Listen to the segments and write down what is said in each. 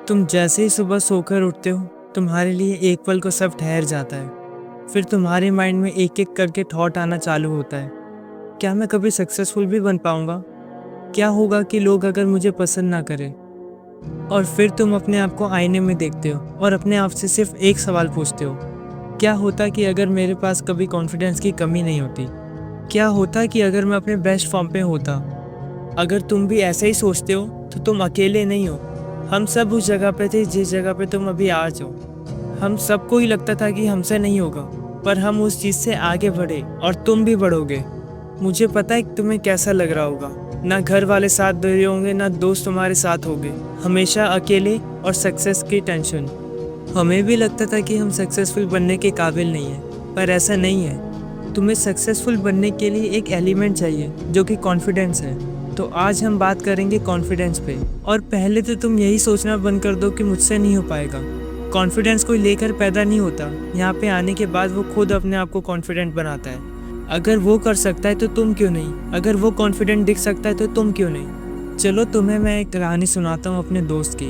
तुम जैसे ही सुबह सोकर उठते हो, तुम्हारे लिए एक पल को सब ठहर जाता है। फिर तुम्हारे माइंड में एक एक करके थॉट आना चालू होता है। क्या मैं कभी सक्सेसफुल भी बन पाऊंगा? क्या होगा कि लोग अगर मुझे पसंद ना करें? और फिर तुम अपने आप को आईने में देखते हो और अपने आप से सिर्फ एक सवाल पूछते हो, क्या होता कि अगर मेरे पास कभी कॉन्फिडेंस की कमी नहीं होती? क्या होता कि अगर मैं अपने बेस्ट फॉर्म पे होता? अगर तुम भी ऐसे ही सोचते हो तो तुम अकेले नहीं हो। हम सब उस जगह पे थे जिस जगह पे तुम अभी आज हो। हम सबको ही लगता था कि हमसे नहीं होगा, पर हम उस चीज़ से आगे बढ़े और तुम भी बढ़ोगे। मुझे पता है कि तुम्हें कैसा लग रहा होगा। ना घर वाले साथ दे रहे होंगे, ना दोस्त तुम्हारे साथ होंगे। हमेशा अकेले और सक्सेस की टेंशन। हमें भी लगता था कि हम सक्सेसफुल बनने के काबिल नहीं हैं, पर ऐसा नहीं है। तुम्हें सक्सेसफुल बनने के लिए एक एलिमेंट चाहिए जो कि कॉन्फिडेंस है। तो आज हम बात करेंगे कॉन्फिडेंस पे। और पहले तो तुम यही सोचना बंद कर दो कि मुझसे नहीं हो पाएगा। कॉन्फिडेंस कोई लेकर पैदा नहीं होता। यहाँ पे आने के बाद वो खुद अपने आप को कॉन्फिडेंट बनाता है। अगर वो कर सकता है तो तुम क्यों नहीं? अगर वो कॉन्फिडेंट दिख सकता है तो तुम क्यों नहीं? चलो तुम्हें मैं एक कहानी सुनाता हूँ अपने दोस्त की।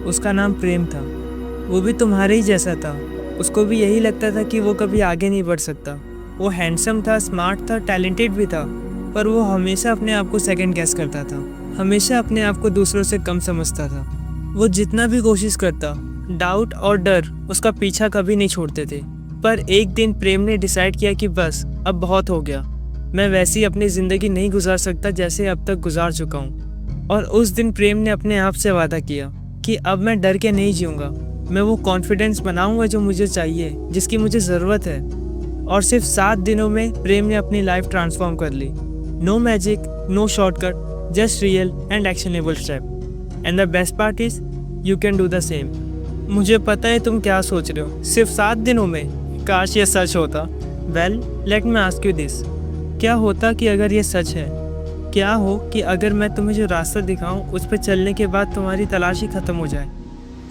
उसका नाम प्रेम था। वो भी तुम्हारे ही जैसा था। उसको भी यही लगता था कि वो कभी आगे नहीं बढ़ सकता। वो हैंडसम था, स्मार्ट था, टैलेंटेड भी था, पर वो हमेशा अपने आप को सेकंड गेस करता था। हमेशा अपने आप को दूसरों से कम समझता था। वो जितना भी कोशिश करता, डाउट और डर उसका पीछा कभी नहीं छोड़ते थे। पर एक दिन प्रेम ने डिसाइड किया कि बस अब बहुत हो गया। मैं वैसी अपनी ज़िंदगी नहीं गुजार सकता जैसे अब तक गुजार चुका हूँ। और उस दिन प्रेम ने अपने आप से वादा किया कि अब मैं डर के नहीं जीऊँगा। मैं वो कॉन्फिडेंस बनाऊँगा जो मुझे चाहिए, जिसकी मुझे ज़रूरत है। और सिर्फ 7 दिनों में प्रेम ने अपनी लाइफ ट्रांसफॉर्म कर ली। No magic, no shortcut, just real and actionable step. And the best part is you can do the same. मुझे पता है तुम क्या सोच रहे हो, सिर्फ 7 दिनों में? काश ये सच होता। Well, let me ask you this, क्या होता कि अगर ये सच है? क्या हो कि अगर मैं तुम्हें जो रास्ता दिखाऊं उस पर चलने के बाद तुम्हारी तलाश ही खत्म हो जाए?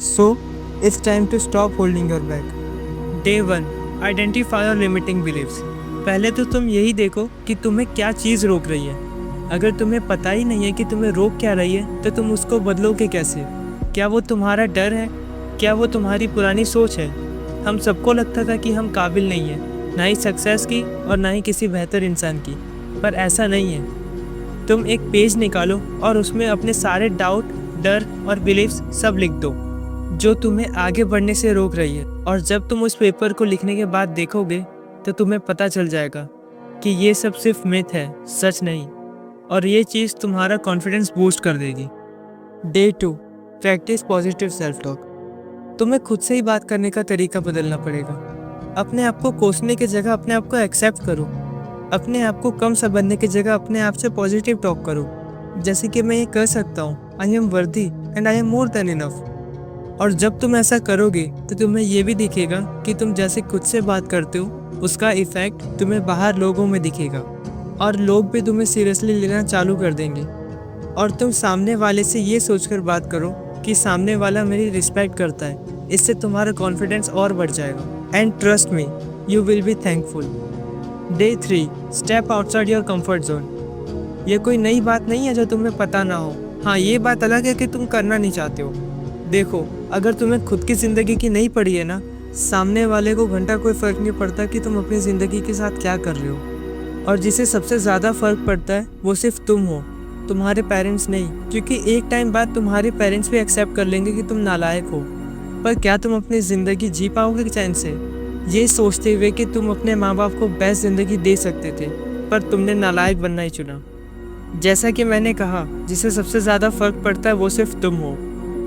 So it's time to stop holding your back. Day 1, identify your limiting beliefs. पहले तो तुम यही देखो कि तुम्हें क्या चीज़ रोक रही है। अगर तुम्हें पता ही नहीं है कि तुम्हें रोक क्या रही है तो तुम उसको बदलोगे कैसे? क्या वो तुम्हारा डर है? क्या वो तुम्हारी पुरानी सोच है? हम सबको लगता था कि हम काबिल नहीं है, ना ही सक्सेस की और ना ही किसी बेहतर इंसान की, पर ऐसा नहीं है। तुम एक पेज निकालो और उसमें अपने सारे डाउट, डर और बिलीव्स सब लिख दो जो तुम्हें आगे बढ़ने से रोक रही है। और जब तुम उस पेपर को लिखने के बाद देखोगे तो तुम्हें पता चल जाएगा कि ये सब सिर्फ मिथ है, सच नहीं। और ये चीज़ तुम्हारा कॉन्फिडेंस बूस्ट कर देगी। Day 2, practice positive self talk. तुम्हें खुद से ही बात करने का तरीका बदलना पड़ेगा। अपने आप को कोसने की जगह अपने आप को एक्सेप्ट करो। अपने आप को कम समझने की जगह अपने आप से पॉजिटिव टॉक करो। जैसे कि मैं ये कर सकता हूँ, आई एम वर्दी and I am more than enough. और जब तुम ऐसा करोगे तो तुम्हें ये भी दिखेगा कि तुम जैसे खुद से बात करते हो उसका इफेक्ट तुम्हें बाहर लोगों में दिखेगा। और लोग भी तुम्हें सीरियसली लेना चालू कर देंगे। और तुम सामने वाले से ये सोचकर बात करो कि सामने वाला मेरी रिस्पेक्ट करता है। इससे तुम्हारा कॉन्फिडेंस और बढ़ जाएगा। And trust me, you will be thankful. Day 3, step outside your comfort zone. ये कोई नई बात नहीं है जो तुम्हें पता ना हो। हाँ, ये बात अलग है कि तुम करना नहीं चाहते हो। देखो, अगर तुम्हें खुद की ज़िंदगी की नहीं पड़ी है ना, सामने वाले को घंटा कोई फ़र्क नहीं पड़ता कि तुम अपनी ज़िंदगी के साथ क्या कर रहे हो। और जिसे सबसे ज़्यादा फ़र्क पड़ता है वो सिर्फ तुम हो, तुम्हारे पेरेंट्स नहीं। क्योंकि एक टाइम बाद तुम्हारे पेरेंट्स भी एक्सेप्ट कर लेंगे कि तुम नालायक हो। पर क्या तुम अपनी ज़िंदगी जी पाओगे चैन से, ये सोचते हुए कि तुम अपने माँ बाप को बेस्ट ज़िंदगी दे सकते थे, पर तुमने नालायक बनना ही चुना? जैसा कि मैंने कहा, जिसे सबसे ज़्यादा फ़र्क पड़ता है वो सिर्फ तुम हो।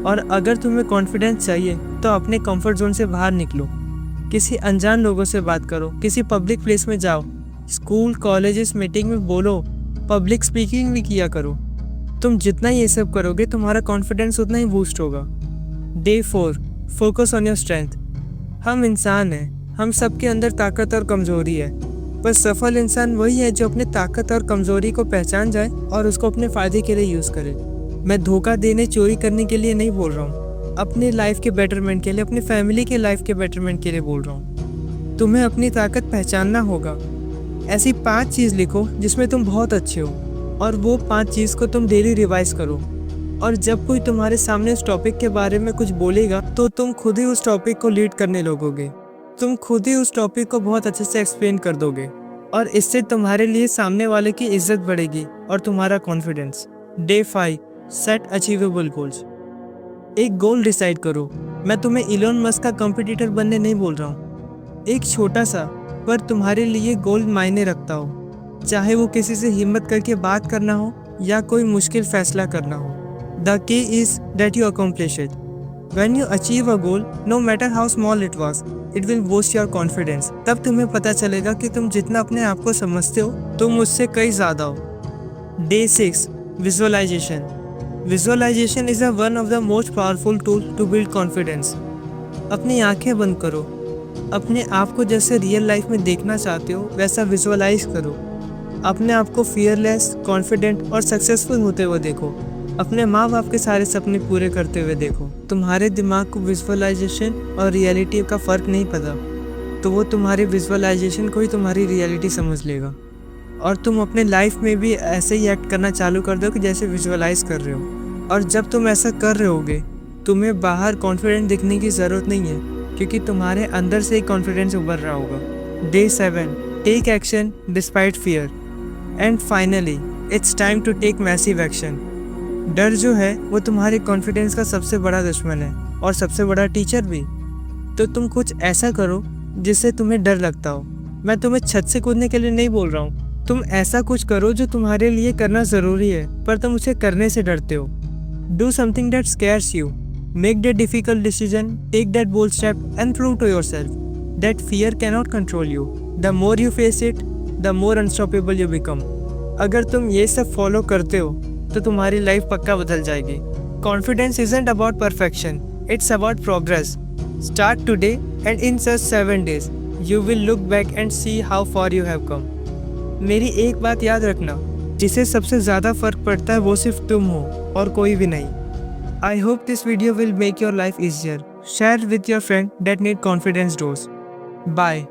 और अगर तुम्हें कॉन्फिडेंस चाहिए तो अपने कंफर्ट जोन से बाहर निकलो। किसी अनजान लोगों से बात करो, किसी पब्लिक प्लेस में जाओ, स्कूल, कॉलेजेस, मीटिंग में बोलो, पब्लिक स्पीकिंग भी किया करो। तुम जितना ये सब करोगे तुम्हारा कॉन्फिडेंस उतना ही बूस्ट होगा। Day 4, focus on your strength. हम इंसान हैं, हम सबके अंदर ताकत और कमज़ोरी है, पर सफल इंसान वही है जो अपने ताकत और कमज़ोरी को पहचान जाए और उसको अपने फ़ायदे के लिए यूज़ करे। मैं धोखा देने, चोरी करने के लिए नहीं बोल रहा हूँ, अपनी लाइफ के बेटरमेंट के लिए, अपनी फैमिली के लाइफ के बेटरमेंट के लिए बोल रहा हूँ। तुम्हें अपनी ताकत पहचानना होगा। ऐसी 5 चीज़ लिखो जिसमें तुम बहुत अच्छे हो, और वो 5 चीज़ को तुम डेली रिवाइज करो। और जब कोई तुम्हारे सामने उस टॉपिक के बारे में कुछ बोलेगा तो तुम खुद ही उस टॉपिक को लीड करने लगोगे। तुम खुद ही उस टॉपिक को बहुत अच्छे से एक्सप्लेन कर दोगे और इससे तुम्हारे लिए सामने वाले की इज्जत बढ़ेगी और तुम्हारा confidence. Day 5, set achievable goals. एक गोल डिसाइड करो। मैं तुम्हें इलोन मस्क का कंपटीटर बनने नहीं बोल रहा हूँ। एक छोटा सा पर तुम्हारे लिए गोल मायने रखता हो, चाहे वो किसी से हिम्मत करके बात करना हो या कोई मुश्किल फैसला करना हो। The key is that you accomplish it. When you achieve a goal, no matter how small it was, it will boost your confidence. तब तुम्हें पता चलेगा कि तुम जितना अपने आप को समझते हो तुम उससे कई ज़्यादा हो। Day 6, Visualization. Visualization is one of the most powerful tool to build confidence. अपनी आंखें बंद करो। अपने आप को जैसे रियल लाइफ में देखना चाहते हो वैसा विजुअलाइज करो। अपने आप को फियरलेस, कॉन्फिडेंट और सक्सेसफुल होते हुए देखो। अपने माँ बाप के सारे सपने पूरे करते हुए देखो। तुम्हारे दिमाग को विजुअलाइजेशन और रियलिटी का फ़र्क नहीं पता, तो वो तुम्हारी विजुअलाइजेशन को ही तुम्हारी रियलिटी समझ लेगा और तुम अपने लाइफ में भी ऐसे ही एक्ट करना चालू कर दो कि जैसे विजुअलाइज कर रहे हो। और जब तुम ऐसा कर रहे होगे तुम्हें बाहर कॉन्फिडेंट दिखने की ज़रूरत नहीं है, क्योंकि तुम्हारे अंदर से ही कॉन्फिडेंस उभर रहा होगा। Day 7, take action despite fear. And finally it's time to take massive action. डर जो है वो तुम्हारे कॉन्फिडेंस का सबसे बड़ा दुश्मन है और सबसे बड़ा टीचर भी। तो तुम कुछ ऐसा करो जिससे तुम्हें डर लगता हो। मैं तुम्हें छत से कूदने के लिए नहीं बोल रहा हूँ। तुम ऐसा कुछ करो जो तुम्हारे लिए करना ज़रूरी है पर तुम उसे करने से डरते हो। Do something that scares you. Make that difficult decision, take that bold step and prove to yourself that fear can not control you. The more you face it, the more unstoppable you become. अगर तुम ये सब follow करते हो तो तुम्हारी life पक्का बदल जाएगी। Confidence isn't about perfection, it's about progress. Start today and in just 7 days you will look back and see how far you have come. मेरी एक बात याद रखना, जिसे सबसे ज़्यादा फर्क पड़ता है वो सिर्फ तुम हो और कोई भी नहीं। I hope this video will make your life easier. Share with your friend that need confidence dose. Bye.